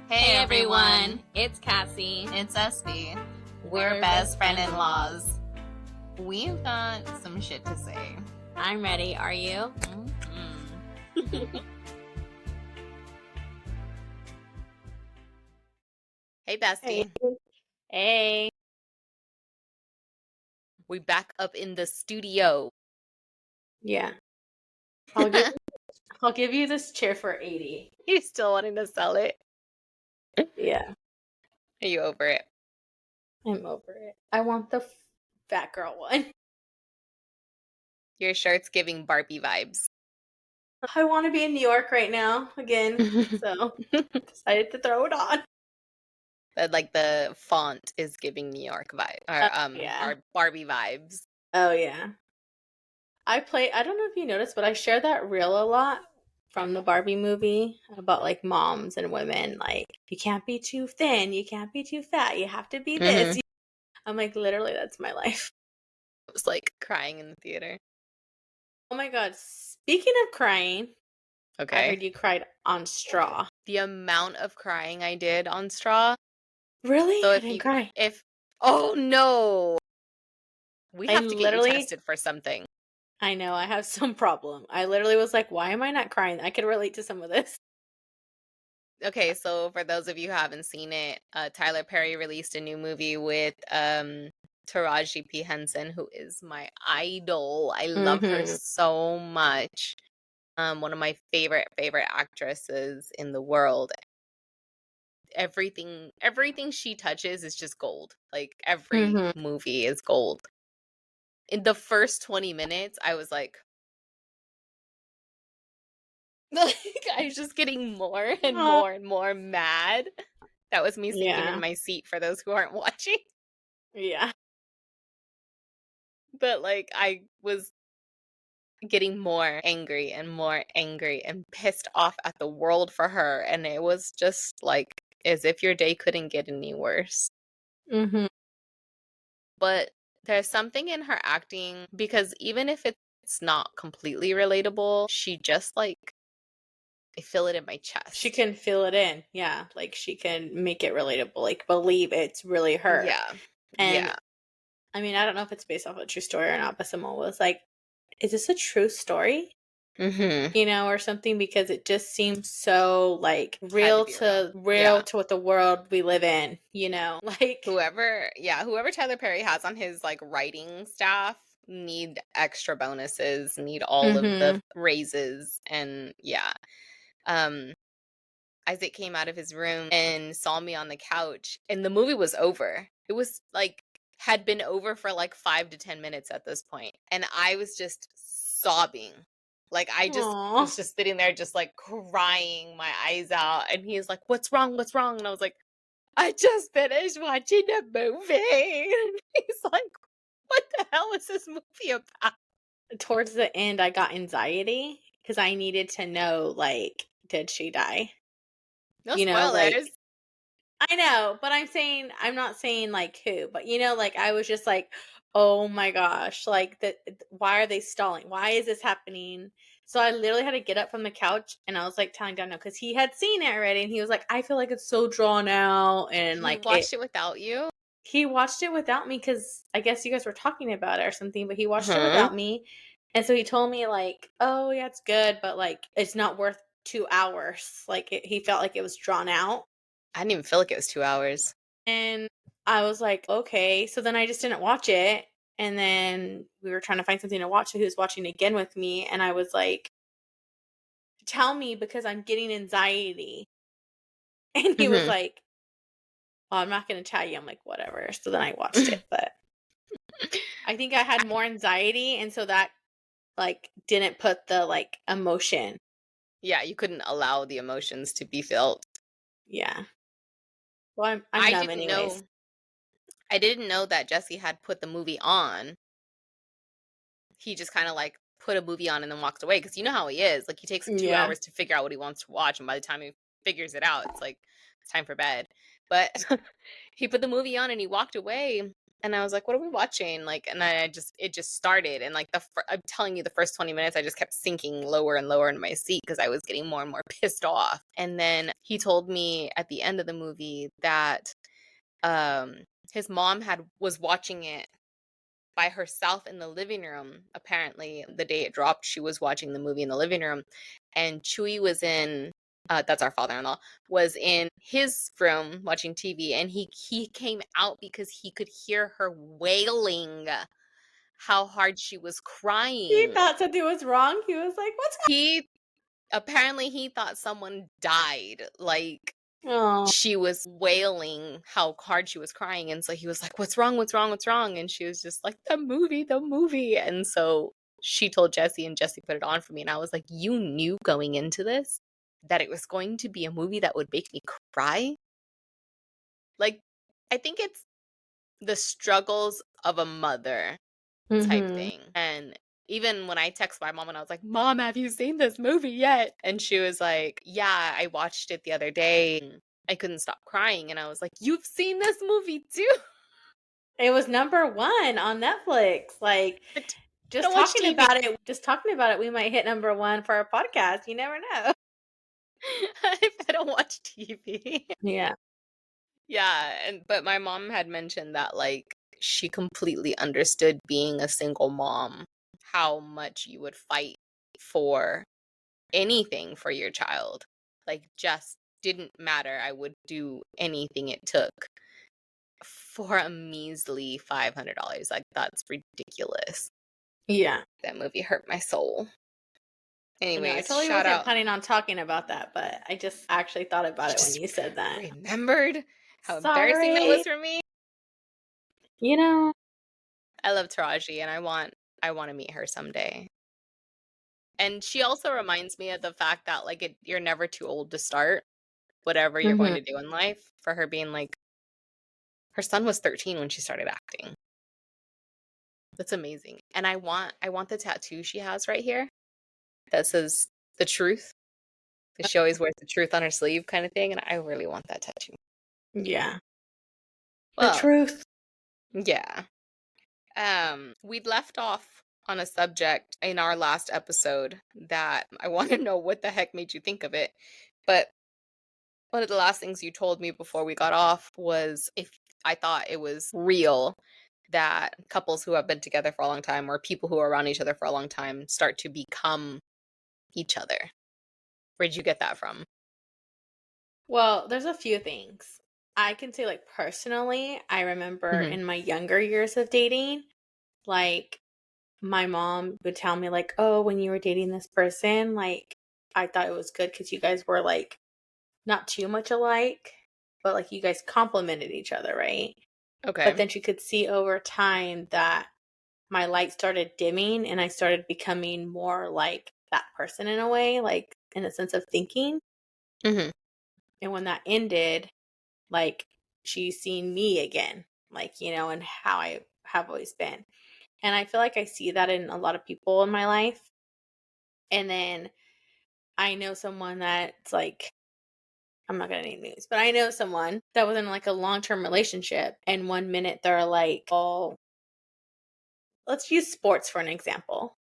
Hey everyone, it's Cassie. it's Espy. We're best friend-in-laws. We've got some shit to say. I'm ready. Are you? Hey bestie, Hey. we back up in the studio. Yeah. I'll give you this chair for 80. You still wanting to sell it? Yeah. Are you over it? I'm over it. I want the fat girl one. Your shirt's giving Barbie vibes. I want to be in New York right now again, so decided to throw it on. But like the font is giving New York vibe, or yeah. Barbie vibes. Oh yeah. I don't know if you noticed, but I share that reel a lot from the Barbie movie about like moms and women, like you can't be too thin, you can't be too fat, you have to be this. I'm like, literally, that's my life. I was like crying in the theater. Oh my god, speaking of crying, Okay. I heard you cried on Straw. The amount of crying I did on Straw. Really? So I didn't cry. Oh no, we I have to get you literally- tested for something. I know, I have some problem. I literally was like, why am I not crying? I could relate to some of this. Okay, so for those of you who haven't seen it, Tyler Perry released a new movie with Taraji P. Henson, who is my idol. I love her so much. One of my favorite actresses in the world. Everything she touches is just gold. Like every movie is gold. In the first 20 minutes, I was like I was just getting more and more and more mad. That was me sinking in my seat for those who aren't watching. Yeah. But like I was getting more angry and pissed off at the world for her, and it was just like as if your day couldn't get any worse. But there's something in her acting, because even if it's not completely relatable, she just like I feel it in my chest. She can fill it in. Yeah. Like she can make it relatable. Like believe it's really her. Yeah. And yeah. I mean, I don't know if it's based off a true story or not, but someone was like, is this a true story? You know, or something, because it just seems so like real to what the world we live in, you know, like whoever Tyler Perry has on his like writing staff need extra bonuses, need all of the raises. And Isaac came out of his room and saw me on the couch, and the movie was over. It was like had been over for like 5 to 10 minutes at this point, and I was just sobbing. Like I just was just sitting there just like crying my eyes out, and he's like, what's wrong? And I was like, I just finished watching a movie. And he's like, what the hell is this movie about? Towards the end, I got anxiety because I needed to know, like, did she die? No you know, spoilers. like, I know, but I'm not saying like who, but you know, like I was just like, oh my gosh, like why are they stalling? Why is this happening? So I literally had to get up from the couch, and I was like telling Daniel, because he had seen it already, and he was like, I feel like it's so drawn out, and He watched it without you? He watched it without me because I guess you guys were talking about it or something, but he watched it without me. And so he told me like, oh yeah, it's good, but like it's not worth 2 hours. Like he felt like it was drawn out. I didn't even feel like it was 2 hours. And I was like, okay. So then I just didn't watch it. And then we were trying to find something to watch. So he was watching again with me. And I was like, tell me, because I'm getting anxiety. And he was like, well, I'm not going to tell you. I'm like, whatever. So then I watched it. But I think I had more anxiety. And so that like didn't put the like emotion. Yeah, you couldn't allow the emotions to be felt. Yeah. Well, I'm numb anyways. I didn't know that Jesse had put the movie on. He just kind of like put a movie on and then walked away, because you know how he is. Like he takes 2 hours to figure out what he wants to watch, and by the time he figures it out, it's like it's time for bed. But he put the movie on and he walked away, And I was like, what are we watching? Like, and it just started. And like, I'm telling you, the first 20 minutes, I just kept sinking lower and lower in my seat because I was getting more and more pissed off. And then he told me at the end of the movie that his mom was watching it by herself in the living room. Apparently, the day it dropped, she was watching the movie in the living room. And Chewy was that's our father-in-law, was in his room watching TV, and he came out because he could hear her wailing how hard she was crying. He thought something was wrong. He was like, "What's Apparently he thought someone died. Like, Oh, she was wailing how hard she was crying, and so he was like, what's wrong, what's wrong, what's wrong? And she was just like, the movie. And so she told Jesse, and Jesse put it on for me, and I was like, you knew going into this that it was going to be a movie that would make me cry? Like, I think it's the struggles of a mother type thing. And even when I text my mom and I was like, Mom, have you seen this movie yet? And she was like, yeah, I watched it the other day and I couldn't stop crying. And I was like, you've seen this movie too? It was number 1 on Netflix. Like, I just don't watch talking TV. about it, we might hit number 1 for our podcast. You never know. I don't watch TV. Yeah. Yeah, but my mom had mentioned that like she completely understood being a single mom, how much you would fight for anything for your child. Like, just didn't matter. I would do anything it took for a measly $500. Like, that's ridiculous. Yeah. That movie hurt my soul. I Anyways, totally shout wasn't out. planning on talking about that, but I just actually thought about it when Just you said that. remembered how embarrassing that Sorry. was for me. You know, I love Taraji, and I want to meet her someday. And she also reminds me of the fact that like you're never too old to start whatever you're going to do in life. For her being like, her son was 13 when she started acting. That's amazing. And I want the tattoo she has right here that says the truth. Because she always wears the truth on her sleeve kind of thing, and I really want that tattoo. Yeah. The Well, truth. yeah. We'd left off on a subject in our last episode that I want to know what the heck made you think of it. But one of the last things you told me before we got off was if I thought it was real that couples who have been together for a long time or people who are around each other for a long time start to become each other. Where'd you get that from? Well, there's a few things. I can say, like, personally, I remember Mhm. in my younger years of dating, like, my mom would tell me, like, oh, when you were dating this person, like, I thought it was good because you guys were, like, not too much alike, but, like, you guys complemented each other, right? But Okay. then she could see over time that my light started dimming and I started becoming more like that person in a way, like, in a sense of thinking. Mhm. And when that ended, like, she's seen me again, like, and how I have always been. And I feel like I see that in a lot of people in my life. And then I know someone that's like, I'm not going to name names, but I know someone that was in like a long term relationship. And 1 minute they're like, oh, let's use sports for an example.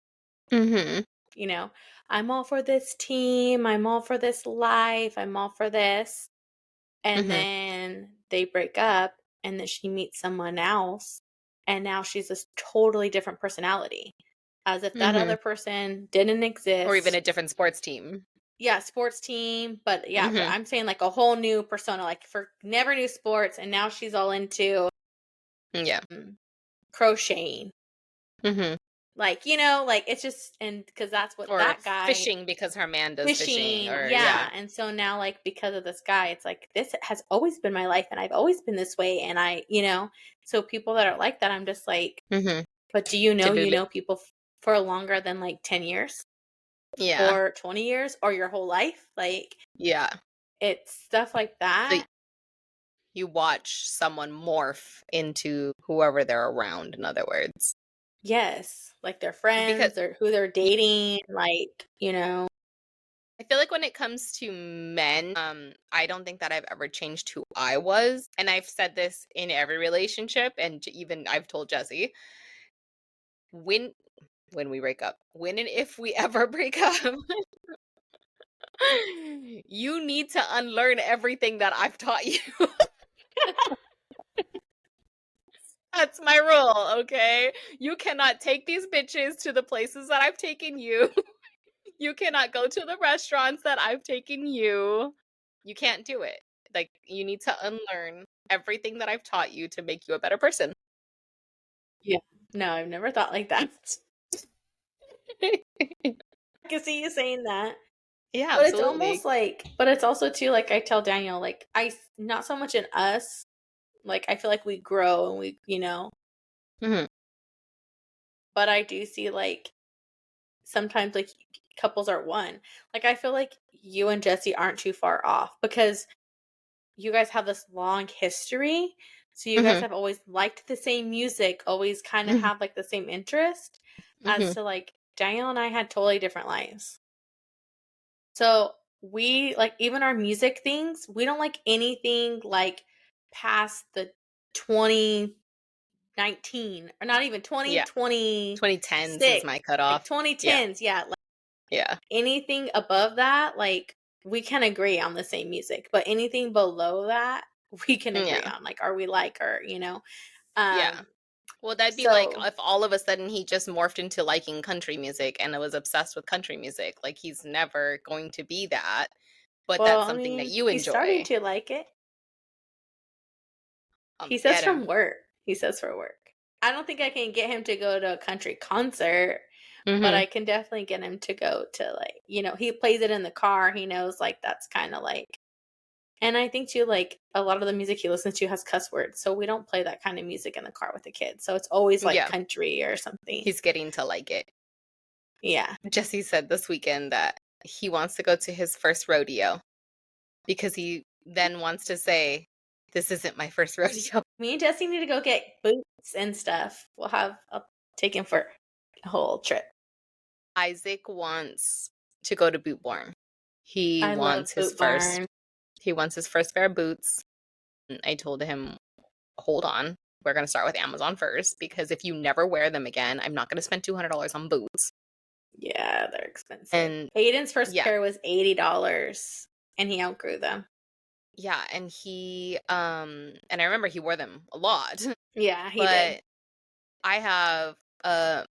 Mhm. You know, I'm all for this team. I'm all for this life. I'm all for this. And Mhm. then they break up and then she meets someone else. And now she's this totally different personality, as if that Mhm. other person didn't Or even exist. a different sports team. Yeah, sports team, but yeah, but Mhm. I'm saying like a whole new persona, like for never knew sports, and now she's all into Yeah. crocheting. Mhm. Like, like it's just, and because that's what Or that guy fishing because her man does fishing, fishing, or yeah. yeah. And so now, like, because of this guy, it's like this has always been my life, and I've always been this way, and so people that are like that, I'm just like, Mhm. but do you know Typically, people for longer than like 10 years yeah. or 20 years or your whole life? Like, Yeah. it's stuff like So that. you watch someone morph into whoever they're around, in other words. Yes, like their Because friends or who they're dating, like, I feel like when it comes to men, I don't think that I've ever changed who I was. And I've said this in every relationship, and even I've told Jesse, when we break up, when and if we ever break up, you need to unlearn everything that I've taught you. That's my rule, okay? You cannot take these bitches to the places that I've taken you. You cannot go to the restaurants that I've taken you. You can't do it. Like, you need to unlearn everything that I've taught you to make you a better person. Yeah. No, I've never thought like that. I can see you saying that. Yeah, But it's absolutely. almost like, but it's also too, like I tell Daniel, like, not so much in us, like, I feel like we grow and Mhm. but I do see, like, sometimes, like, couples are one. Like, I feel like you and Jesse aren't too far off because you guys have this long history. So you guys Mhm. have always liked the same music, always kind of Mhm. have like the same interest, as Mhm. to like Daniel and I had totally different lives. So we like even our music things, we don't like anything like past the 2019 or not even Yeah. 2010s is 2026, my like cutoff. Yeah. 2010s. Yeah, like Yeah. anything above that, like we can agree on the same music, but anything below that, we can agree Yeah. on. Like, are we like her? Yeah. Um, Well, that'd be like so if all of a sudden he just morphed into liking country music and was obsessed with country music. Like, he's never going to be that, but well, that's I something that mean, you he's starting enjoy. to like it. He says Get him. from work. He says for work. I don't think I can get him to go to a country concert, but Mhm. I can definitely get him to go to like, he plays it in the car. He knows like that's kind of like, and I think too, like a lot of the music he listens to has cuss words. So we don't play that kind of music in the car with the kids. So it's always like Yeah. country or something. He's getting to like it. Yeah. Jesse said this weekend that he wants to go to his first rodeo because he then wants to say, "This isn't my first rodeo." Me and Jesse need to go get boots and stuff. I'll take him for a whole trip. Isaac wants to go to Boot Barn. He I love wants his Boot first Barn. he wants his first pair of boots. And I told him, "Hold on. We're going to start with Amazon first because if you never wear them again, I'm not going to spend $200 on boots." Yeah, they're expensive. And Aiden's first yeah, pair was $80 and he outgrew them. yeah, and he and I remember he wore them a lot. Yeah, he did. But I have a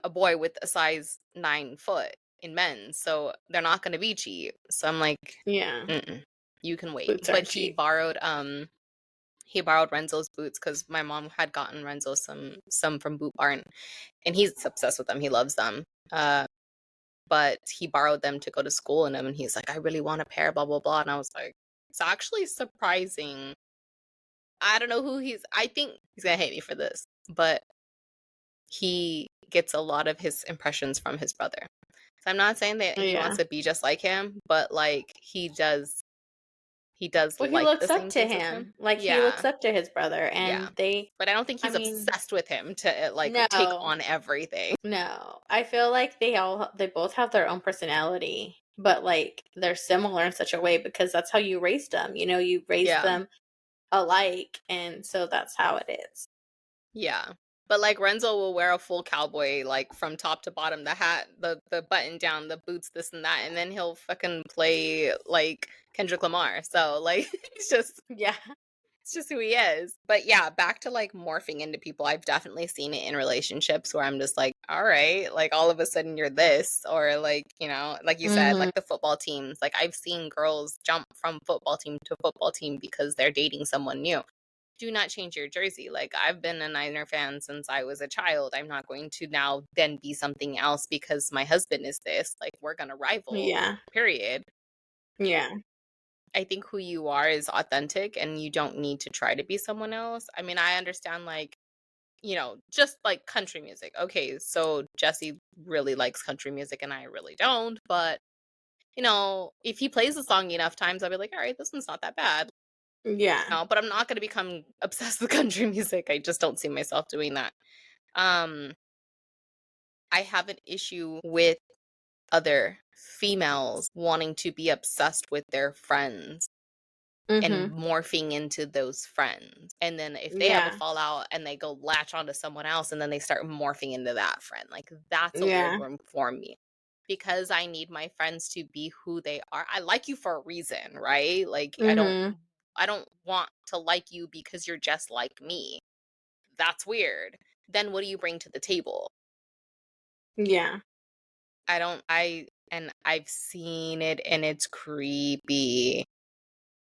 boy with a size 9 foot in men's, so they're not gonna be cheap. So I'm like, Yeah, "Mm-mm, you can wait." boots But aren't cheap. he borrowed Renzo's boots because my mom had gotten Renzo some from Boot Barn, and he's obsessed with them. He loves them. But he borrowed them to go to school in them, and he's like, "I really want a pair, blah blah blah." And I was like, "It's actually surprising." I don't know who I think he's gonna hate me for this, but he gets a lot of his impressions from his brother. So I'm not saying that he wants Yeah. to be just like him, but like he does Well, he like the looks up same to things as him. him. Like he Yeah. looks up to his brother Yeah. and they But I don't think I he's mean, obsessed with him to like take no. on everything. No. I feel like they both have their own personality, but like they're similar in such a way because that's how you raised them. You raised Yeah. them alike and so that's how it is. Yeah. But like Renzo will wear a full cowboy, like from top to bottom, the hat, the button down, the boots, this and that, and then he'll fucking play like Kendrick Lamar. So like Yeah. it's just who he is. But yeah, back to like morphing into people. I've definitely seen it in relationships where I'm just like, all right, like all of a sudden you're this, or like, like you said, Mhm. like the football teams. Like I've seen girls jump from football team to football team because they're dating someone new. Do not change your jersey. Like I've been a Niner fan since I was a child. I'm not going to now then be something else because my husband is this. Like we're gonna rival, Yeah. period. Yeah. I think who you are is authentic and you don't need to try to be someone else. I mean, I understand like, just like country music. Okay, so Jesse really likes country music and I really don't, but if he plays the song enough times, I'll be like, all right, this one's not that bad. Yeah. No, but I'm not going to become obsessed with country music. I just don't see myself doing that. Um, I have an issue with other females wanting to be obsessed with their friends and morphing into those friends. And then if they have a Yeah. fallout and they go latch onto someone else and then they start morphing into that friend, like that's a Yeah. weird one for me. Because I need my friends to be who they are. I like you for a reason, right? Like I don't want to like you because you're just like me. That's weird. Then what do you bring to the table? Yeah. I've seen it and it's creepy.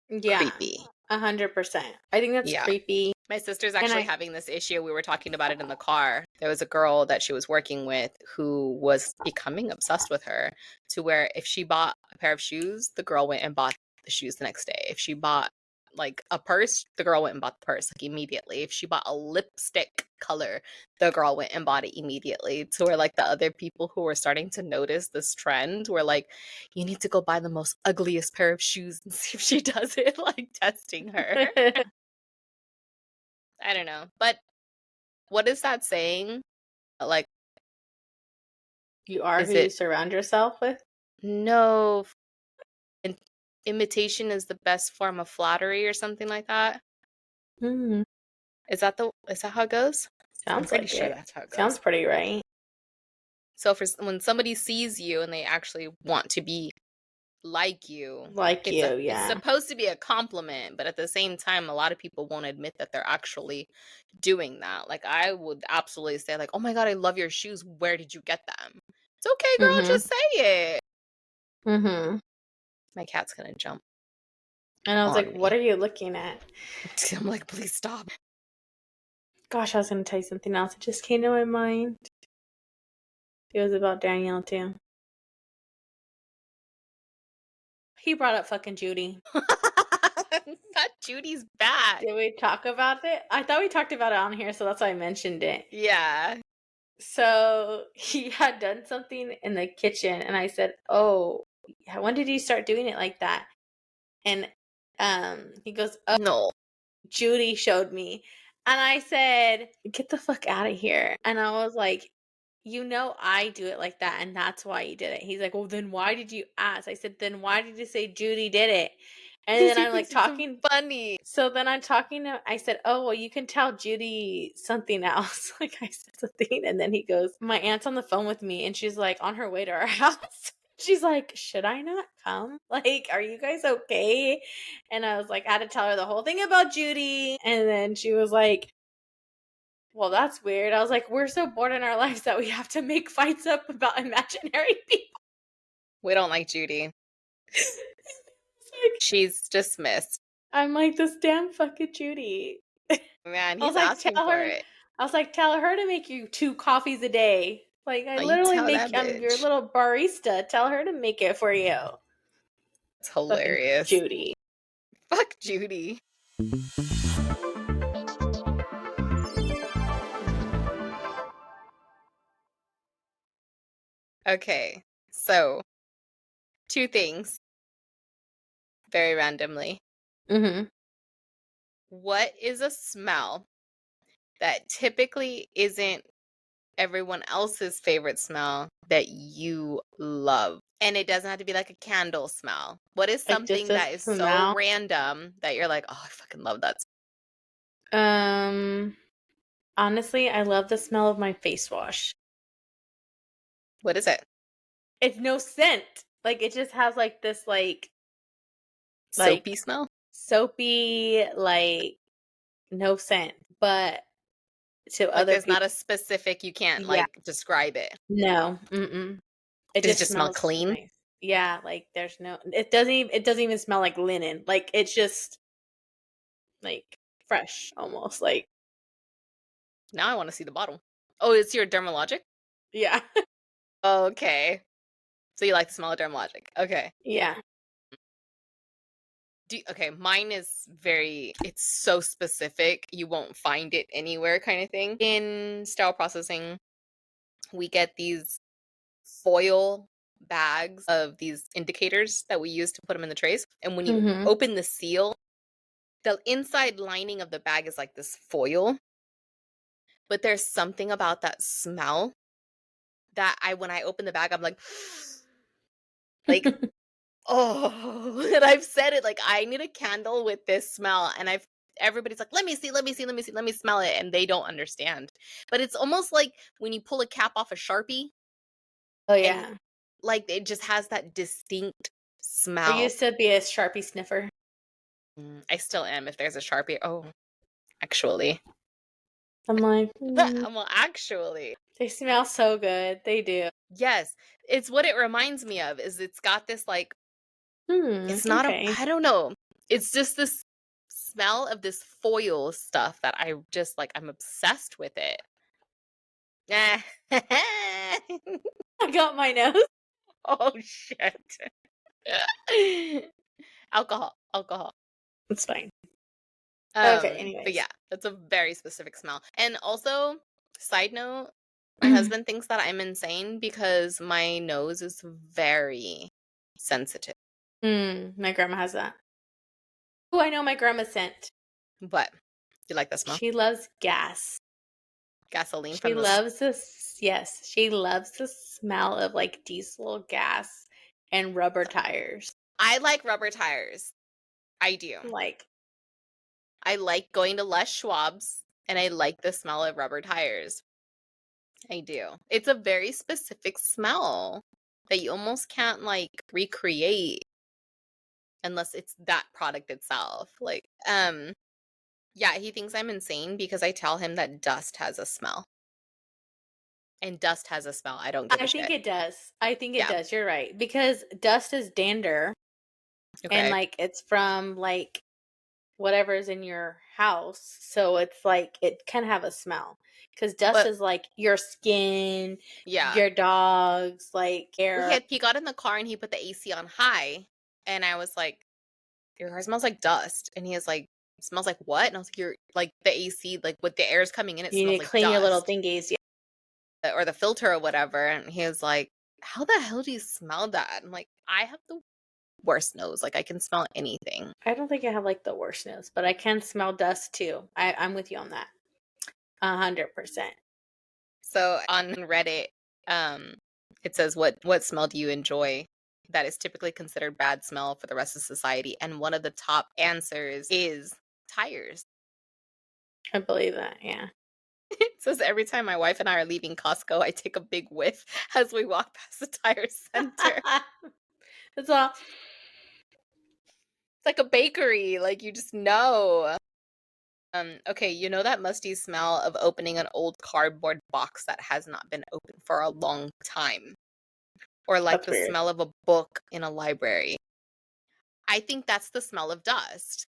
Yeah. Creepy. 100%. I think that's Yeah. creepy. My sister's actually having this issue. We were talking about it in the car. There was a girl that she was working with who was becoming obsessed with her to where if she bought a pair of shoes, the girl went and bought the shoes the next day. If she bought like a purse, the girl went and bought the purse like immediately. If she bought a lipstick color, the girl went and bought it immediately. To where like the other people who were starting to notice this trend were like, you need to go buy the most ugliest pair of shoes and see if she does it, like testing her. I don't know. But what is that saying? Like, You are is who you it surround yourself with. no in- imitation is the best form of flattery or something like that? Mm, Is that how it goes? I'm sounds pretty like sure it. that's how it Sounds goes. pretty right. So when somebody sees you and they actually want to be like you, Like it's you, it's yeah. supposed to be a compliment, but at the same time a lot of people won't admit that they're actually doing that. Like I would absolutely say like, "Oh my god, I love your shoes. Where did you get them?" It's okay, girl, just say it. My cat's gonna jump And I was like, on what me. are you looking at? I'm like, please stop. Gosh, I was going to tell you something else. It just came to my mind. It was about Daniel, too. He brought up fucking Judy. That Judy's bad. Did we talk about it? I thought we talked about it on here, so that's why I mentioned it. Yeah. So he had done something in the kitchen, and I said, "Oh, when did you start doing it like that?" And he goes, "Oh, No. Judy showed me." And I said, "Get the fuck out of here." And I was like, "You know I do it like that, and that's why you did it." He's like, "Well, then why did you ask?" I said, "Then why did you say Judy did it?" And Because then he I'm like thinks it's talking. funny. So then I'm talking to, I said, "Oh, well, you can tell Judy something else." Like I said something. And then he goes, "My aunt's on the phone with me and she's like on her way to our house." She's like, "Should I not come? Like, are you guys okay?" And I was like, I had to tell her the whole thing about Judy. And then she was like, "Well, that's weird." I was like, "We're so bored in our lives that we have to make fights up about imaginary people." We don't like Judy. Like, She's dismissed. I'm like, this damn fucking Judy. Man, I was he's like, asking tell for her. it. I was like, tell her to make you 2 coffees a day. Like, I Oh, you literally tell make. that I'm your bitch. little barista. Tell her to make it for you. It's Fucking hilarious. Judy. Fuck Judy. Okay, so 2 things, very randomly. Mm-hmm. What is a smell that typically isn't everyone else's favorite smell that you love? And it doesn't have to be like a candle smell. What is Like just something a that is so smell. random that you're like, oh, I fucking love that. Honestly, I love the smell of my face wash. What is it? It's no scent. Like it just has like this Soapy smell? soapy no scent. But to Like other there's not people, a specific, you can't yeah, like describe it. no, mm-mm. It Does it just just smell smells clean? nice. Yeah, like there's no. It doesn't even smell like linen. Like it's just like fresh almost. Like Now I want to see the bottle. Oh, it's your Dermalogic? yeah, Okay. So you like the smell of Dermalogic. Okay. yeah. Okay, mine is it's so specific, you won't find it anywhere kind of thing. In sterile processing, we get these foil bags of these indicators that we use to put them in the trays. And when you Mm-hmm. open the seal, the inside lining of the bag is like this foil. But there's something about that smell that when I open the bag, I'm like, Like, oh, and I've said it, like, I need a candle with this smell, and everybody's like, let me see, let me see, let me see, let me smell it, and they don't understand. But it's almost like when you pull a cap off a Sharpie, Oh, and yeah. like it just has that distinct I smell. used to be a Sharpie sniffer. I still am if there's a Sharpie. Oh, actually. I'm like, Well, actually. they smell so good. They do. Yes. It's what it reminds me of is it's got this like it's not Okay. I don't know. It's just this smell of this foil stuff that I just like I'm obsessed with it. I got my nose. Oh shit. Alcohol, alcohol. It's fine. Okay, But anyways. yeah, that's a very specific smell. And also, side note, my Mm. husband thinks that I'm insane because my nose is very sensitive. My grandma has that. Oh, I know my grandma's scent. But you like that smell? She loves gas. Gasoline She from this. loves this. Yes, she loves the smell of like diesel gas and rubber tires. I like rubber tires. I do. Like, I like going to Les Schwab's and I like the smell of rubber tires. I do. It's a very specific smell that you almost can't like recreate unless it's that product itself. Like, yeah, he thinks I'm insane because I tell him that dust has a smell. And dust has a smell. I don't give I a think shit. it does. I think it Yeah. does. You're right. Because dust is dander and Okay. like it's from like whatever's in your house. So it's like it can have a smell. Because dust But is like your skin, yeah. your dogs, like Well, air. he got in the car and he put the AC on high. And I was like, your car smells like dust. And he was like, it smells like what? And I was like, you're like the AC, like with the air's coming in, it You smells need to like clean your little dust. thingies. Or the filter or whatever. And he was like, how the hell do you smell that? I'm like, I have the worst nose. Like I can smell anything. I don't think I have like the worst nose, but I can smell dust too. I'm with you on that. 100%. So on Reddit, um, it says what smell do you enjoy that is typically considered bad smell for the rest of society? And one of the top answers is tires. I believe that. Yeah. It says every time my wife and I are leaving Costco, I take a big whiff as we walk past the tire center. That's all. It's like a bakery, like you just know. Okay, you know that musty smell of opening an old cardboard box that has not been opened for a long time? Or like That's the weird. smell of a book in a library. I think that's the smell of dust.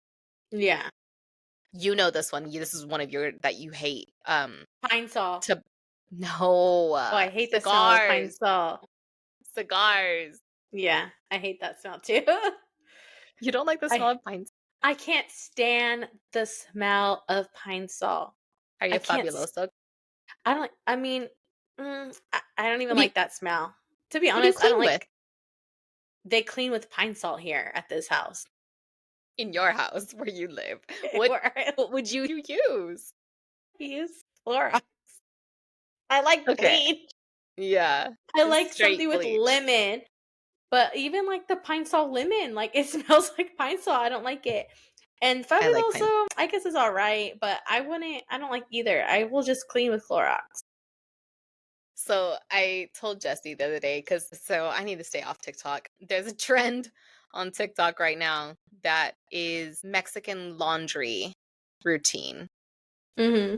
Yeah. You know this one. This is one of your that you hate. Pine Sol. To no Oh, I hate the smell of Pine cigars. Sol. Cigars. Yeah, I hate that smell too. You don't like the smell I of pine. I can't stand the smell of Pine Sol. Are I you can't. fabuloso? I don't. I mean, I don't even What do you like that smell. To be what do you honest, I don't clean with like. They clean with Pine Sol here at this house. in your house where you live? What Where I what would you use? use Clorox. I like Okay. bleach. Yeah. I like something Straight with bleach. lemon. But even like the Pine Sol lemon, like it smells like Pine Sol. I don't like it. And I like pine. Fabuloso, I guess is all right, but I don't like either. I will just clean with Clorox. So I told Jesse the other day so I need to stay off TikTok. There's a trend on TikTok right now that is Mexican laundry routine. Mm-hmm.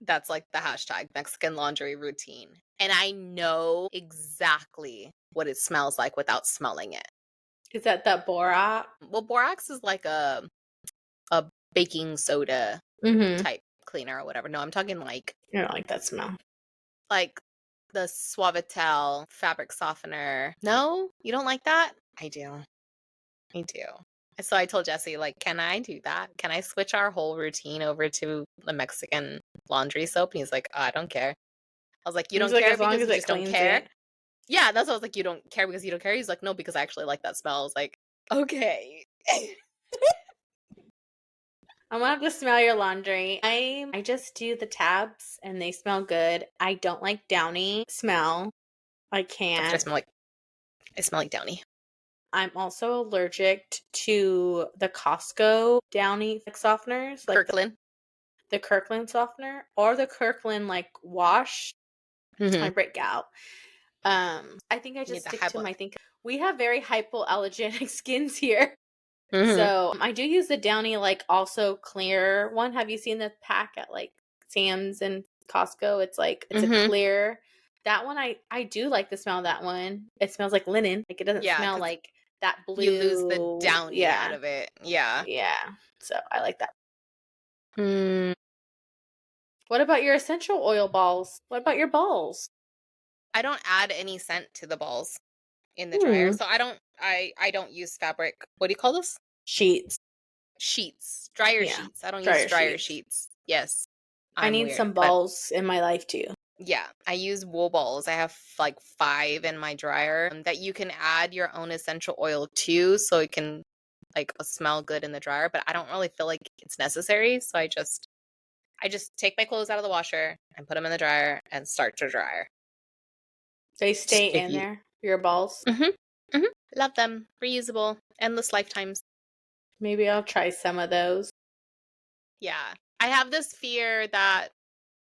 That's like the hashtag Mexican laundry routine. And I know exactly what it smells like without smelling it. Is that borax? Well, borax is like a baking soda Mm-hmm. type cleaner or whatever. No, I'm talking I don't like that smell. like the Suavitel fabric softener. No, you don't like that? I do. I do. So I told Jesse, like, can I do that? Can I switch our whole routine over to the Mexican laundry soap? And he's like, I don't care. I was like, you He's don't like, care as long because as you it just don't cleans care? it. Yeah, that's what I was like, you don't care because you don't care? He's like, no, because I actually like that smell. I was like, okay. I'm gonna have to smell your laundry. I just do the tabs and they smell good. I don't like downy smell. I That's what can't. I smell like Downy. I'm also allergic to the Costco Downy softeners, like Kirkland. the Kirkland softener or the Kirkland like wash. I break out. I think I just stick to my thing. We have very hypoallergenic skins here. So I do use the Downy like also clear one. Have you seen the pack at like Sam's and Costco? It's like it's a clear. That one I do like the smell of that one. It smells like linen. Like it doesn't smell like that blue. You lose the Downy out of it. Yeah. Yeah. So I like that. What about your essential oil balls? What about your balls? I don't add any scent to the balls in the dryer. So I don't use fabric. What do you call this? Sheets. Dryer sheets. I don't use dryer sheets. Yes. I need weird, some balls in my life too. Yeah, I use wool balls. I have like 5 in my dryer that you can add your own essential oil to, so it can like smell good in the dryer, but I don't really feel like it's necessary. So I just take my clothes out of the washer and put them in the dryer and start to dryer. They stay in there, your balls? Love them. Reusable. Endless lifetimes. Maybe I'll try some of those. Yeah. I have this fear that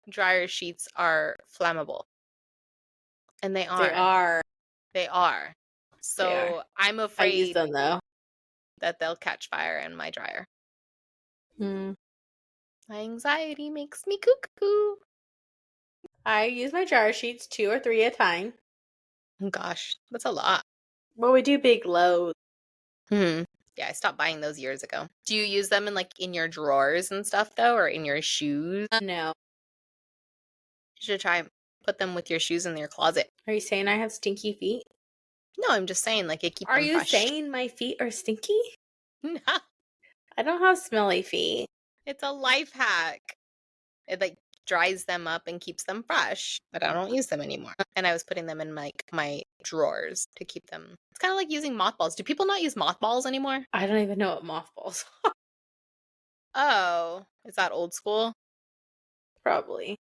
dryer sheets are flammable. And they are. They are. So I'm afraid I use them though. That they'll catch fire in my dryer. My anxiety makes me cuckoo. I use my dryer sheets 2 or 3 at a time. Oh gosh, that's a lot. Well, we do big loads. Yeah, I stopped buying those years ago. Do you use them in your drawers and stuff though, or in your shoes? No. You should try put them with your shoes in your closet. Are you saying I have stinky feet? No, I'm just saying like it keeps them fresh. Are you saying my feet are stinky? No. I don't have smelly feet. It's a life hack. It like dries them up and keeps them fresh, but I don't use them anymore. And I was putting them in my drawers to keep them. It's kind of like using mothballs. Do people not use mothballs anymore? I don't even know what mothballs are. Oh, is that old school? Probably.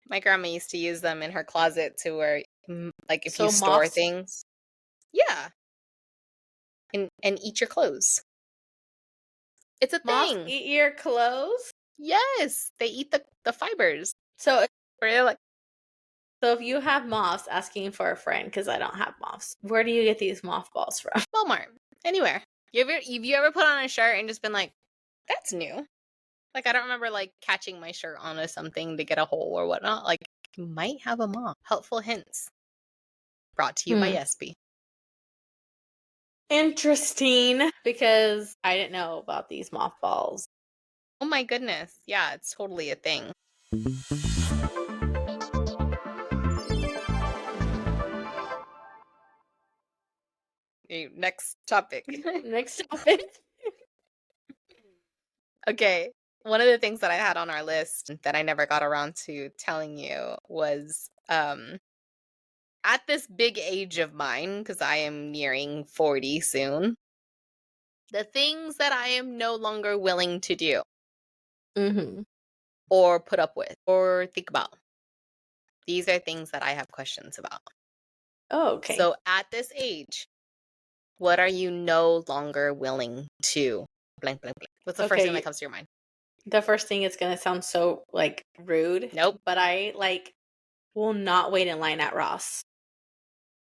My grandma used to use them in her closet to where, like, if you store things. Yeah. And eat your clothes. It's a Moths thing. Eat your clothes? Yes. They eat the fibers. So if you have moths asking for a friend, because I don't have moths, where do you get these mothballs from? Walmart. Anywhere. Have you ever put on a shirt and just been like, that's new? Like, I don't remember, like, catching my shirt onto something to get a hole or whatnot. Like, you might have a moth. Helpful hints. Brought to you by Espy. Interesting, because I didn't know about these mothballs. Oh my goodness. Yeah, it's totally a thing. Next topic. Okay. One of the things that I had on our list that I never got around to telling you was at this big age of mine, because I am nearing 40 soon, the things that I am no longer willing to do or put up with or think about. These are things that I have questions about. Oh, okay. So at this age, what are you no longer willing to blank, blank, blank? What's the first thing that comes to your mind? The first thing is going to sound so, like, rude. Nope. But I, like, will not wait in line at Ross.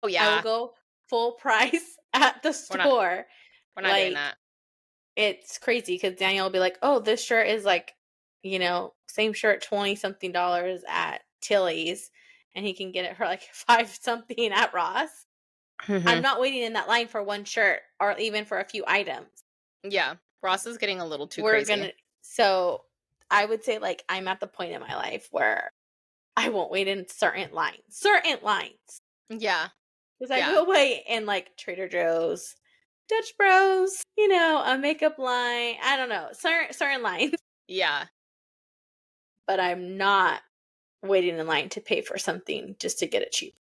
Oh, yeah. I will go full price at the store. We're not doing that. It's crazy because Daniel will be like, oh, this shirt is, like, you know, same shirt, $20-something at Tilly's. And he can get it for, like, $5-something at Ross. I'm not waiting in that line for one shirt or even for a few items. Yeah. Ross is getting a little too crazy. So I would say, like, I'm at the point in my life where I won't wait in certain lines. Yeah. Because I will wait in, like, Trader Joe's, Dutch Bros, you know, a makeup line. I don't know. Certain lines. Yeah. But I'm not waiting in line to pay for something just to get it cheap.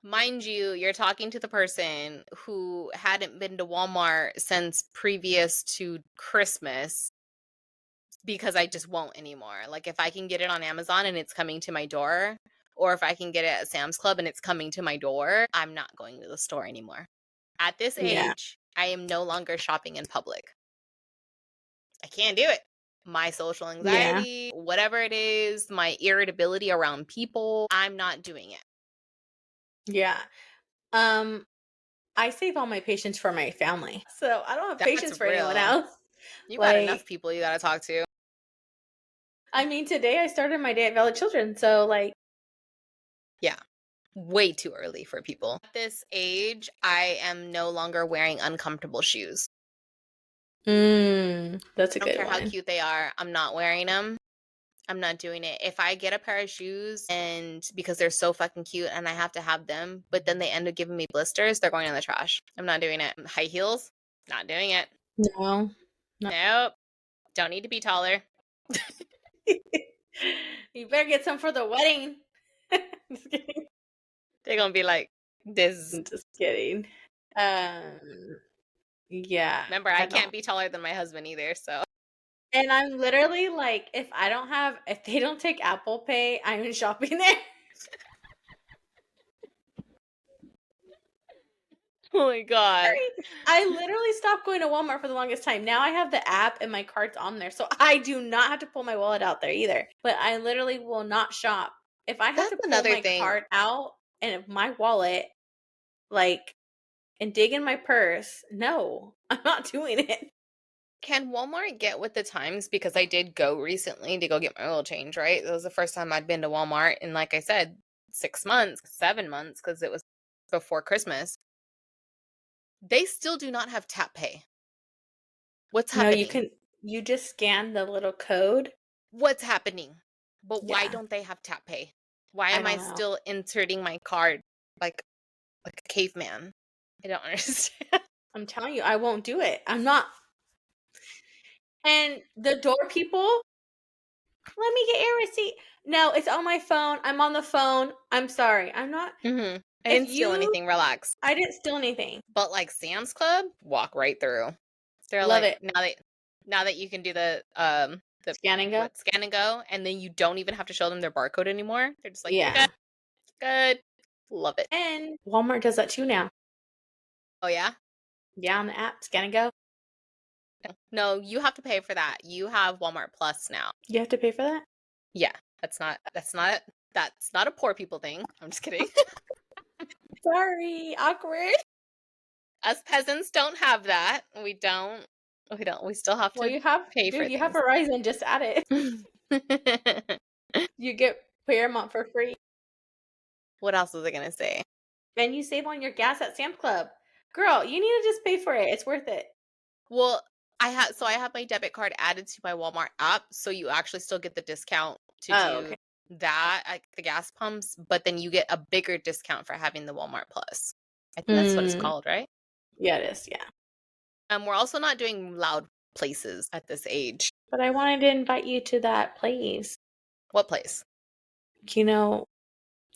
Mind you, you're talking to the person who hadn't been to Walmart since previous to Christmas because I just won't anymore. Like, if I can get it on Amazon and it's coming to my door, or if I can get it at Sam's Club and it's coming to my door, I'm not going to the store anymore. At this Yeah. age, I am no longer shopping in public. I can't do it. My social Yeah. anxiety, whatever it is, my irritability around people, I'm not doing it. Yeah. I save all my patience for my family. So I don't have That's patience for anyone real. else. You got enough Like, people you gotta talk to. I mean, today I started my day at Valley Children, so like, Yeah. Way too early for people. At this age, I am no longer wearing uncomfortable shoes. that's a I don't good care how one. cute they are. I'm not wearing them. I'm not doing it. If I get a pair of shoes and because they're so fucking cute and I have to have them, but then they end up giving me blisters, they're going in the trash. I'm not doing it. High heels, not doing it. No. Nope. Don't need to be taller. You better get some for the wedding. Just kidding. They're gonna be like this. I'm just kidding. Yeah. Remember, I I don't. can't be taller than my husband either, so And I'm literally like, if they don't take Apple Pay, I'm shopping there. oh my god. I literally stopped going to Walmart for the longest time. Now I have the app and my card's on there. So I do not have to pull my wallet out there either. But I literally will not shop. If I have That's to pull another my thing. card out and if my wallet, like, and dig in my purse, no, I'm not doing it. Can Walmart get with the times? Because I did go recently to go get my oil change, right? That was the first time I'd been to Walmart in, like I said, 6 months, 7 months, because it was before Christmas. They still do not have tap pay. What's No, happening? you just scan the little code. What's happening? But why Yeah. don't they have tap pay? Why I am I don't know. still inserting my card like a caveman? I don't understand. I'm telling you, I won't do it. I'm not. And the door people, let me get your receipt. No, it's on my phone. I'm on the phone. I'm sorry. I'm not. I If didn't steal you, anything. Relax. I didn't steal anything. But like Sam's Club, walk right through. They're Love like it. now that you can do the Scan and go. scan and go, and then you don't even have to show them their barcode anymore. They're just like, you're Yeah. good. Love it. And Walmart does that too now. Oh yeah? Yeah, on the app, scan and go. No, you have to pay for that. You have Walmart Plus now. You have to pay for that? Yeah. That's not a poor people thing. I'm just kidding. Sorry, awkward. Us peasants don't have that. We don't. We still have Well, to you have, pay dude, for you have things. Verizon, just add it. You get Paramount for free. What else was I gonna say? And you save on your gas at Sam's Club. Girl, you need to just pay for it. It's worth it. Well, I have my debit card added to my Walmart app, so you actually still get the discount to Oh, do okay. that at the gas pumps, but then you get a bigger discount for having the Walmart Plus. I think that's what it's called, right? Yeah, it is. Yeah. We're also not doing loud places at this age. But I wanted to invite you to that place. What place? You know,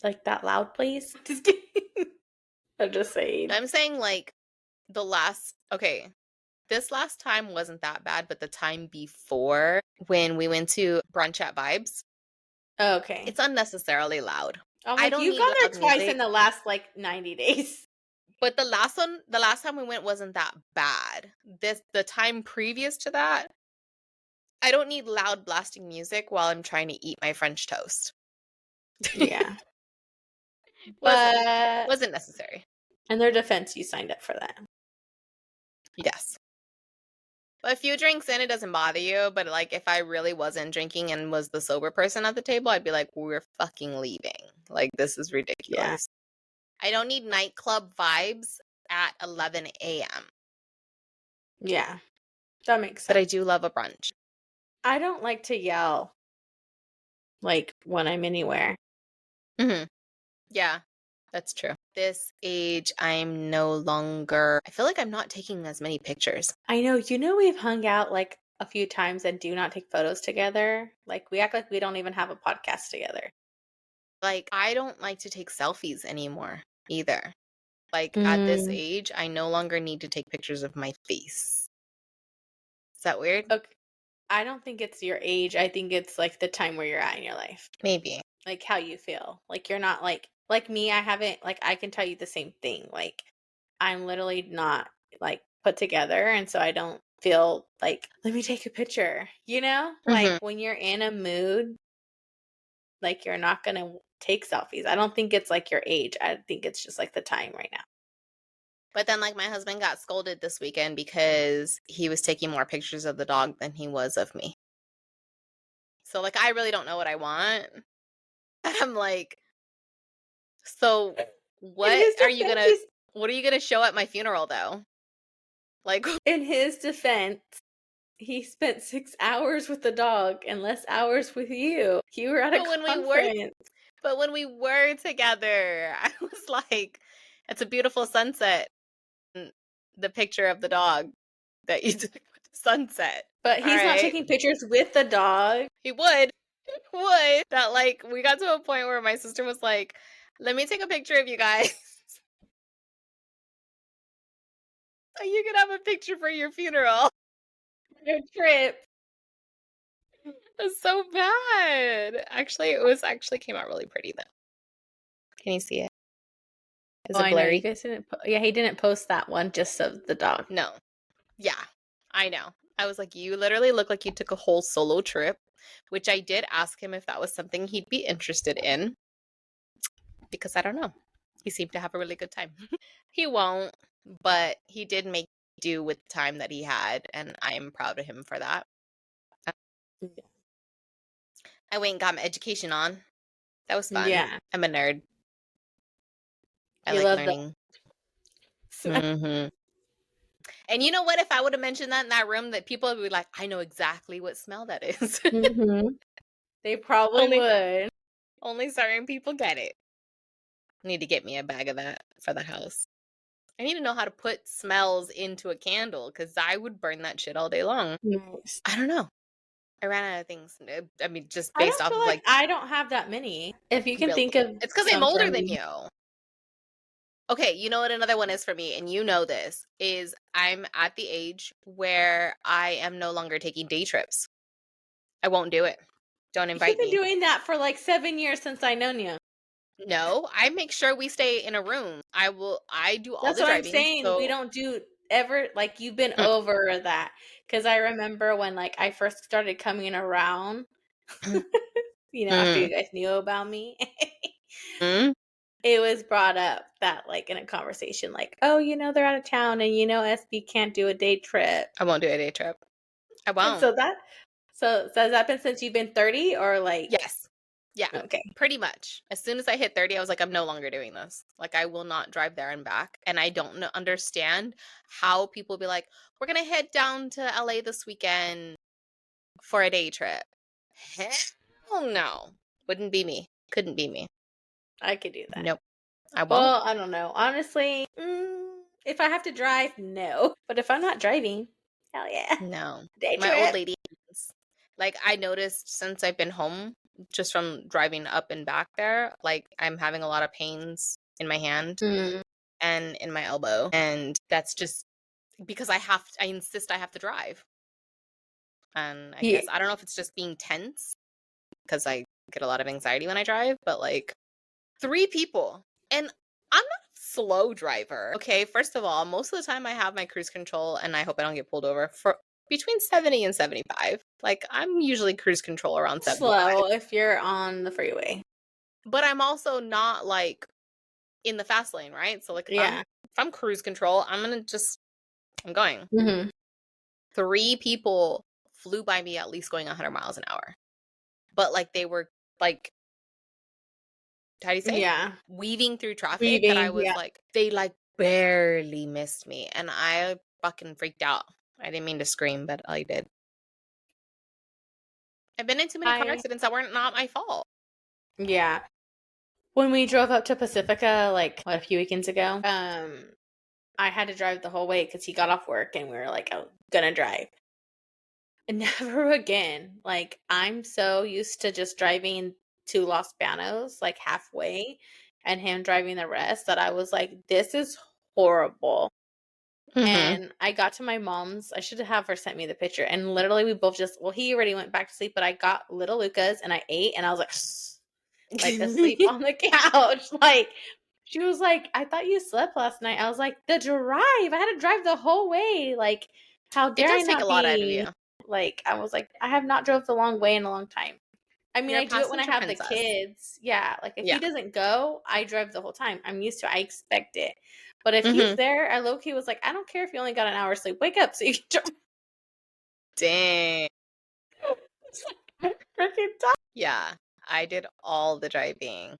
like that loud place. Just kidding. I'm just saying. I'm saying like this last time wasn't that bad, but the time before when we went to brunch at Vibes, Okay. it's unnecessarily loud. I'm I like, don't you've need gone there loud twice music. in the last like 90 days. But the last time we went wasn't that bad. The time previous to that, I don't need loud blasting music while I'm trying to eat my French toast. Yeah. wasn't But wasn't necessary. in their defense, you signed up for that. Yes. But a few drinks in, it doesn't bother you. But like if I really wasn't drinking and was the sober person at the table, I'd be like, we're fucking leaving. Like this is ridiculous. I don't need nightclub vibes at 11 a.m. Yeah. That makes sense. But I do love a brunch. I don't like to yell like when I'm anywhere. Mm-hmm. Yeah, that's true. This age, I'm no longer. I feel like I'm not taking as many pictures. I know, we've hung out like a few times and do not take photos together. Like we act like we don't even have a podcast together. Like, I don't like to take selfies anymore either. Like, at this Mm. age, I no longer need to take pictures of my face. Is that weird? Okay. I don't think it's your age. I think it's like the time where you're at in your life. Maybe. Like how you feel. Like you're not like me, I haven't, like I can tell you the same thing. Like I'm literally not like put together, and so I don't feel like, let me take a picture, you know? Like Mhm. when you're in a mood, like you're not gonna take selfies. I don't think it's like your age. I think it's just like the time right now. But then, like, my husband got scolded this weekend because he was taking more pictures of the dog than he was of me. So, like, I really don't know what I want. I'm like, so In his defense, he's what are you gonna show at my funeral though? Like, in his defense, he spent 6 hours with the dog and less hours with you. You were at a but when we were conference. but when we were together, I was like, it's a beautiful sunset. And the picture of the dog that you took with the sunset. But All he's not right. taking pictures with the dog. He would. Would. That, like, we got to a point where my sister was like, let me take a picture of you guys. So you can have a picture for your funeral. Your trip. It's so bad. Actually, it was actually came out really pretty though. Can you see it? Is Oh, it I know. You blurry? guys didn't. Yeah, he didn't post that one just of the dog. No. Yeah, I know. I was like, you literally look like you took a whole solo trip, which I did ask him if that was something he'd be interested in, because I don't know. He seemed to have a really good time. He won't, but he did make do with the time that he had, and I am proud of him for that. I went and got my education on. That was fun. Yeah, I'm a nerd. I you like love the learning. smell. Hmm. And you know what? If I would have mentioned that in that room, that people would be like, I know exactly what smell that is. They probably only would. only certain people get it. Need to get me a bag of that for the house. I need to know how to put smells into a candle because I would burn that shit all day long. Nice. I don't know. I ran out of things. I mean, just I based don't off feel of like like, I don't have that many. If you can really. think of It's because I'm some for older than me. you. Okay, you know what another one is for me, and you know this, is I'm at the age where I am no longer taking day trips. I won't do it. Don't You've invite been me. doing that for like 7 years since I known you. No, I make sure we stay in a room. I do all That's the what I'm driving. saying. We So, don't do ever like you've been mm, over that. Because I remember when like I first started coming around, mm, after you mm, guys knew about me. mm, It was brought up that like in a conversation, like, oh, they're out of town and SB can't do a day trip. I won't do a day trip. I And won't. so has that been since you've been 30 or like, Yes. Yeah, okay. pretty much. As soon as I hit 30, I was like, I'm no longer doing this. Like, I will not drive there and back. And I don't understand how people be like, we're going to head down to LA this weekend for a day trip. Hell no. Wouldn't be me. Couldn't be me. I could do that. Nope. I won't. Well, I don't know. Honestly, if I have to drive, no. But if I'm not driving, hell yeah. No. Day My old trip. lady, like, I noticed since I've been home, just from driving up and back there, like, I'm having a lot of pains in my hand Mm. and in my elbow. And that's just because I insist I have to drive. And I Yeah. guess, I don't know if it's just being tense because I get a lot of anxiety when I drive, but like 3 people. And I'm not a slow driver. Okay, first of all, most of the time I have my cruise control and I hope I don't get pulled over for between 70 and 75. Like, I'm usually cruise control around 75. Slow if you're on the freeway. But I'm also not like in the fast lane, right? So like Yeah. if I'm cruise control, I'm going. Mm-hmm. 3 people flew by me at least going 100 miles an hour. But like they were like, how do you say? Yeah. Weaving through traffic that I Weaving. was Yeah. like, they like barely missed me. And I fucking freaked out. I didn't mean to scream, but I did. I've been in too many car accidents that weren't not my fault. Yeah. When we drove up to Pacifica, like a few weekends ago, I had to drive the whole way because he got off work and we were like, I'm gonna drive. And never again. Like, I'm so used to just driving to Los Banos, like halfway, and him driving the rest that I was like, this is horrible. Mm-hmm. And I got to my mom's. I should have her sent me the picture. And literally, we both well, he already went back to sleep, but I got little Lucas and I ate, and I was like asleep on the couch. Like, She was like, I thought you slept last night. I was like, the drive. I had to drive the whole way. Like, how It dare I does take a not lot out of be? you. Like, I was like, I have not drove the long way in a long time. I mean, You're a I do it when I passenger have the princess. kids. Yeah. Like, if he Yeah. doesn't go, I drive the whole time. I'm used to it. I expect it. But if he's Mm-hmm. there, I low key was like, I don't care if you only got an hour's sleep. Wake up so you can drive. Dang. Freaking time. Yeah. I did all the driving.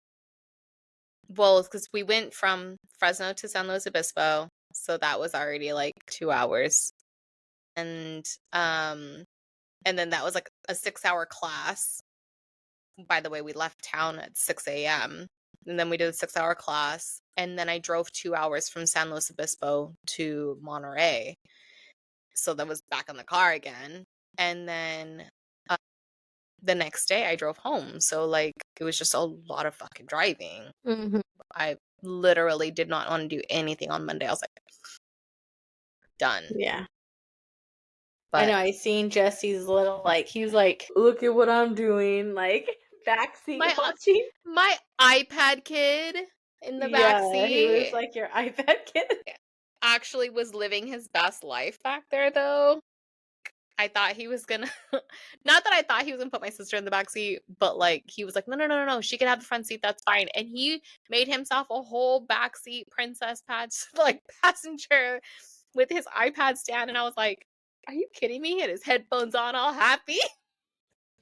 Well, because we went from Fresno to San Luis Obispo, so that was already like 2 hours. And then that was like a 6-hour class. By the way, we left town at 6 a.m. And then we did a 6-hour class. And then I drove 2 hours from San Luis Obispo to Monterey. So that was back in the car again. And then the next day I drove home. So like it was just a lot of fucking driving. Mm-hmm. I literally did not want to do anything on Monday. I was like, done. Yeah. I know. But I seen Jesse's little, like, he was like, look at what I'm doing. Like, backseat my watching. my iPad kid in the back Yeah. He was seat like your iPad kid. actually was living his best life back there though. I thought he was gonna not that I thought he was gonna put my sister in the back seat, but like he was like, no, she can have the front seat, that's fine. And he made himself a whole backseat princess patch like passenger with his iPad stand, and I was like, are you kidding me? He had his headphones on, all happy.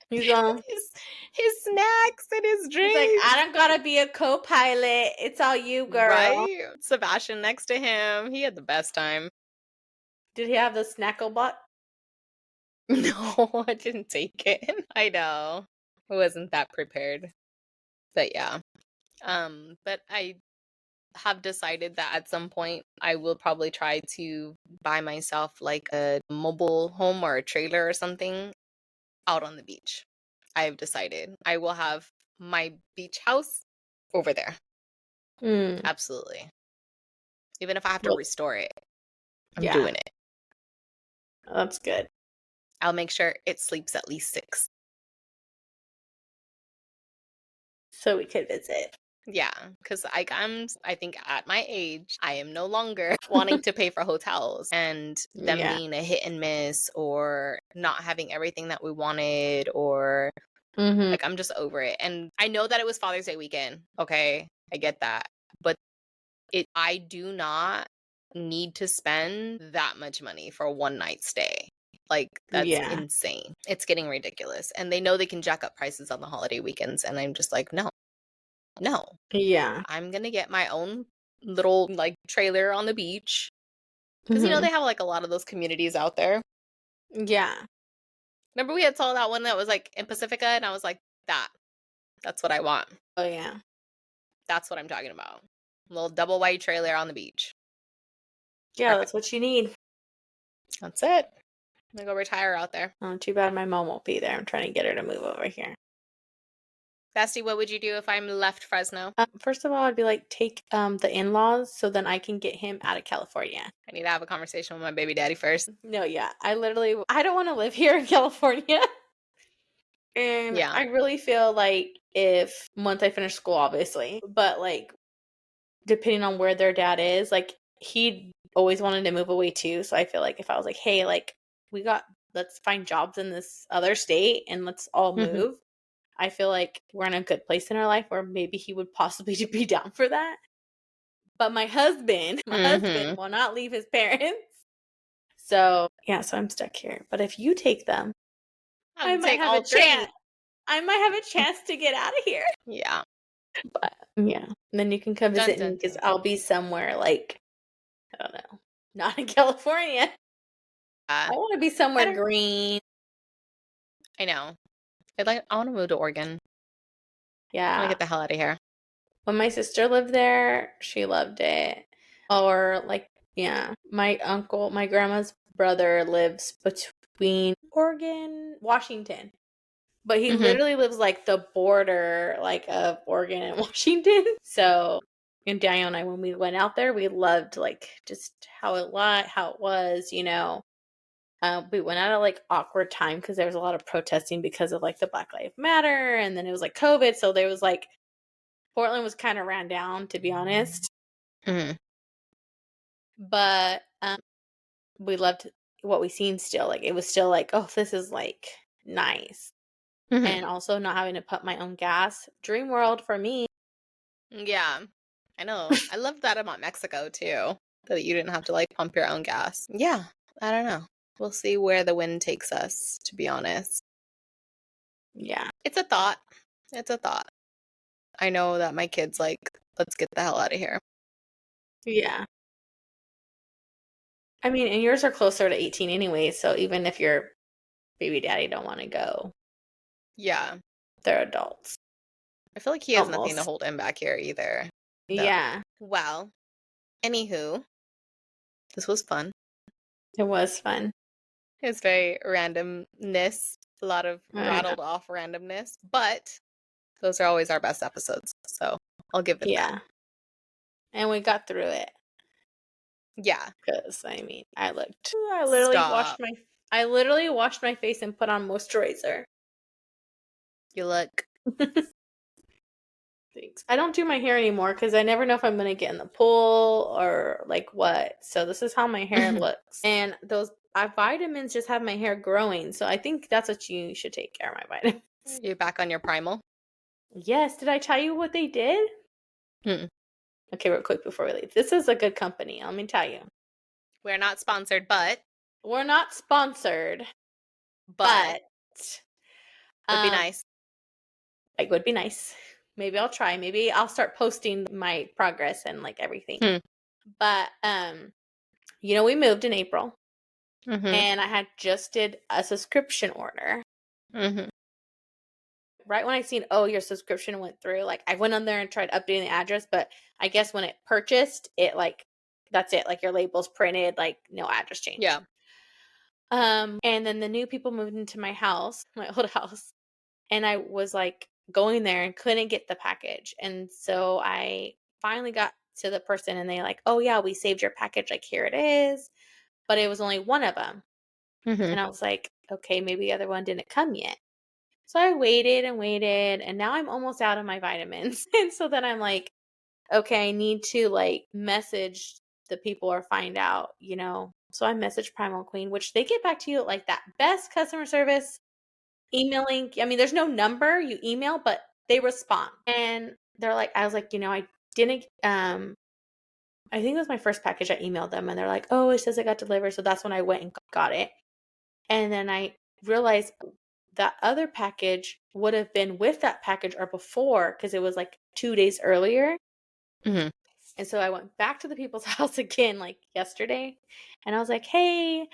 He's his snacks and his he's like, I drinks. don't gotta be a co-pilot. It's all you, girl. Right? Sebastian next to him. He had the best time. Did he have the snackle bot? No, I didn't take it. I know. I wasn't that prepared. But yeah. But I have decided that at some point I will probably try to buy myself like a mobile home or a trailer or something out on the beach. I have decided I will have my beach house over there. Mm. Absolutely. Even if I have to Well, restore it, I'm yeah, doing it. that's good. I'll make sure it sleeps at least 6. So we could visit. Yeah, because I think at my age, I am no longer wanting to pay for hotels and them Yeah. being a hit and miss or not having everything that we wanted or Mm-hmm. like I'm just over it. And I know that it was Father's Day weekend. Okay, I get that. But I do not need to spend that much money for a one night stay. Like that's Yeah. insane. It's getting ridiculous. And they know they can jack up prices on the holiday weekends and I'm just like, no. Yeah. I'm gonna get my own little like trailer on the beach because Mm-hmm. they have like a lot of those communities out there. Yeah. Remember we had saw that one that was like in Pacifica, and I was like, that's what I want. Oh yeah. That's what I'm talking about. A little double wide trailer on the beach. Yeah, Perfect. that's what you need. That's it. I'm gonna go retire out there. Oh, too bad my mom won't be there. I'm trying to get her to move over here. Bestie, what would you do if I'm left Fresno? First of all, I'd be like, take the in-laws so then I can get him out of California. I need to have a conversation with my baby daddy first. No, yeah. I don't want to live here in California. And Yeah. I really feel like if once I finish school, obviously, but like depending on where their dad is, like he always wanted to move away too. So I feel like if I was like, hey, like let's find jobs in this other state and let's all move. I feel like we're in a good place in our life where maybe he would possibly be down for that. But my husband will not leave his parents. So yeah, so I'm stuck here. But if you take them, I might have a chance. I might have a chance to get out of here. Yeah. But yeah, and then you can come visit me because I'll be somewhere like, I don't know, not in California. I want to be somewhere green. I know. I want to move to Oregon. Yeah. I want to get the hell out of here. When my sister lived there, she loved it. Or like, yeah, my grandma's brother lives between Oregon, Washington. But he literally lives like the border like of Oregon and Washington. So, and Daniel and I, when we went out there, we loved like just how it was, we went at a like awkward time because there was a lot of protesting because of like the Black Lives Matter, and then it was like COVID, so there was like Portland was kind of ran down, to be honest. Mhm. But we loved what we seen still. Like, it was still like, oh, this is like nice. Mhm. And also not having to pump my own gas. Dream world for me. Yeah. I know. I love that about Mexico too. That you didn't have to like pump your own gas. Yeah. I don't know. We'll see where the wind takes us, to be honest. Yeah. It's a thought. It's a thought. I know that my kid's like, let's get the hell out of here. Yeah. I mean, and yours are closer to 18 anyway, so even if your baby daddy don't want to go, Yeah. they're adults. I feel like he has nothing to Almost. hold him back here either. No. Yeah. Well, anywho, this was fun. It was fun. It was very randomness, a lot of I know. rattled off randomness, but those are always our best episodes. So I'll give it that. Yeah. And we got through it. Yeah. Because, I mean, I literally Stop. washed my face and put on moisturizer. You look. Thanks. I don't do my hair anymore because I never know if I'm going to get in the pool or like what. So this is how my hair looks. And those vitamins just have my hair growing. So I think that's what you should take care of, my vitamins. You back on your primal? Yes. Did I tell you what they did? Mm. Okay, real quick before we leave. This is a good company. Let me tell you. We're not sponsored, but We're not sponsored, but would be um, nice. it would be nice. Maybe I'll try. Maybe I'll start posting my progress and like everything. But we moved in April, and I had just did a subscription order. Right when I seen, oh, your subscription went through, like I went on there and tried updating the address, but I guess when it purchased, it like that's it. Like your label's printed, like no address change. Yeah. And then the new people moved into my house, my old house, and I was like going there and couldn't get the package. And so I finally got to the person and they like, oh yeah, we saved your package. Like, here it is. But it was only one of them. And I was like, okay, maybe the other one didn't come yet. So I waited and waited, and now I'm almost out of my vitamins. And so then I'm like, okay, I need to like message the people or find out, So I messaged Primal Queen, which they get back to you like that. Best customer service. Emailing, I mean, there's no number, you email, but they respond. And they're like, I was like, I didn't, I think it was my first package. I emailed them and they're like, oh, it says it got delivered. So that's when I went and got it. And then I realized that other package would have been with that package or before because it was like 2 days earlier. And so I went back to the people's house again, like yesterday. And I was like, hey,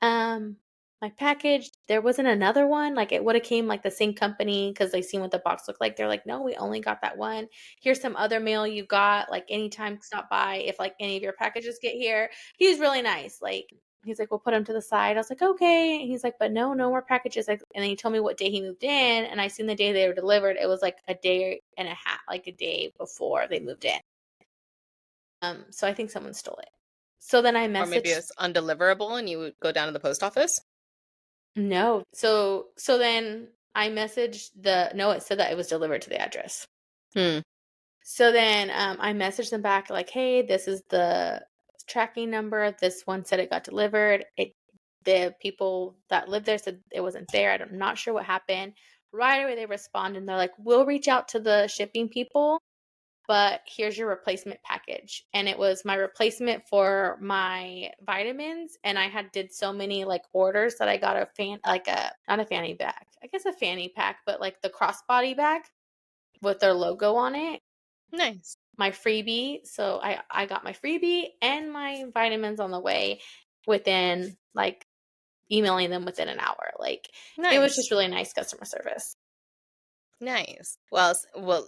my package, there wasn't another one. Like it would have came like the same company because they seen what the box looked like. They're like, no, we only got that one. Here's some other mail you got. Like anytime, stop by if like any of your packages get here. He was really nice. Like he's like, we'll put them to the side. I was like, okay. And he's like, but no more packages. Like, and then he told me what day he moved in, and I seen the day they were delivered. It was like a day and a half, like a day before they moved in. So I think someone stole it. So then I messaged. Or maybe it's undeliverable and you would go down to the post office? No. So then I messaged it said that it was delivered to the address. So then I messaged them back like, hey, this is the tracking number. This one said it got delivered. The people that lived there said it wasn't there. I'm not sure what happened. Right away they responded and they're like, we'll reach out to the shipping people, but here's your replacement package. And it was my replacement for my vitamins. And I did so many like orders that I got not a fanny bag, I guess a fanny pack, but like the crossbody bag with their logo on it. Nice. My freebie. So I got my freebie and my vitamins on the way within like emailing them within an hour. Like nice. It was just really nice customer service. Nice. Well,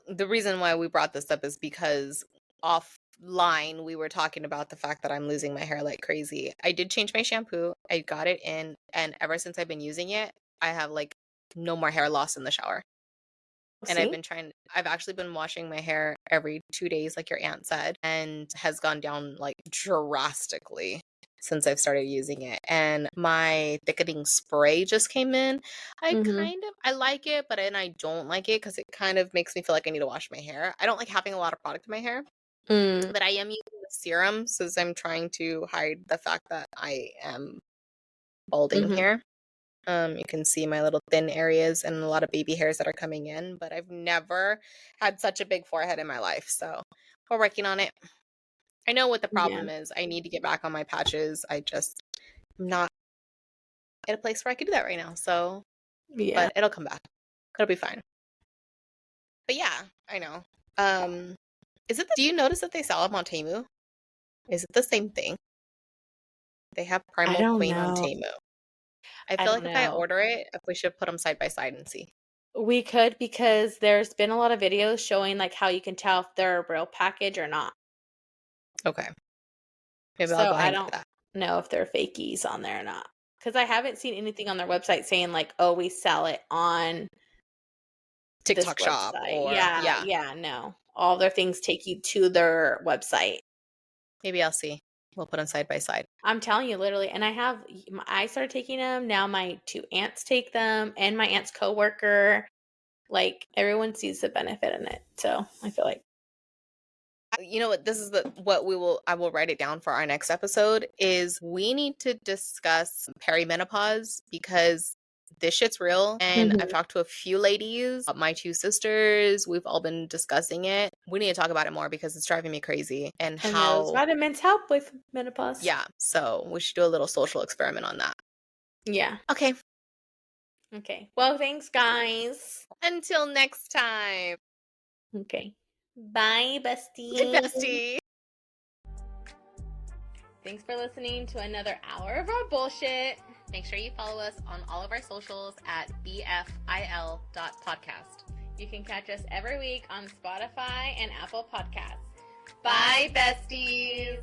the reason why we brought this up is because offline we were talking about the fact that I'm losing my hair like crazy. I did change my shampoo. I got it in, and ever since I've been using it, I have like no more hair loss in the shower. And I've actually been washing my hair every 2 days, like your aunt said, and has gone down like drastically. since I've started using it. And my thickening spray just came in. I like it, but then I don't like it because it kind of makes me feel like I need to wash my hair. I don't like having a lot of product in my hair, but I am using the serum since I'm trying to hide the fact that I am balding here. You can see my little thin areas and a lot of baby hairs that are coming in, but I've never had such a big forehead in my life. So we're working on it. I know what the problem is. I need to get back on my patches. I just am not at a place where I could do that right now. So, but it'll come back. It'll be fine. But yeah, I know. Do you notice that they sell them on Temu? Is it the same thing? They have Primal Queen on Temu. I feel like if I order it, if we should put them side by side and see. We could, because there's been a lot of videos showing like how you can tell if they're a real package or not. Okay. Maybe I'll go ahead and do that. Know if they're fakies on there or not, because I haven't seen anything on their website saying like, oh, we sell it on TikTok shop or no, all their things take you to their website. Maybe I'll see. We'll put them side by side. I'm telling you, literally. And I started taking them. Now my 2 aunts take them, and my aunt's coworker. Like, everyone sees the benefit in it. So I feel like, you know what, this is I will write it down for our next episode, is we need to discuss perimenopause, because this shit's real. And I've talked to a few ladies, my 2 sisters, we've all been discussing it. We need to talk about it more because it's driving me crazy. And how those vitamins help with menopause. Yeah. So we should do a little social experiment on that. Yeah. Okay. Well, thanks, guys. Until next time. Okay. Bye, bestie. Bye, bestie. Thanks for listening to another hour of our bullshit. Make sure you follow us on all of our socials at bfil.podcast. You can catch us every week on Spotify and Apple Podcasts. Bye, besties.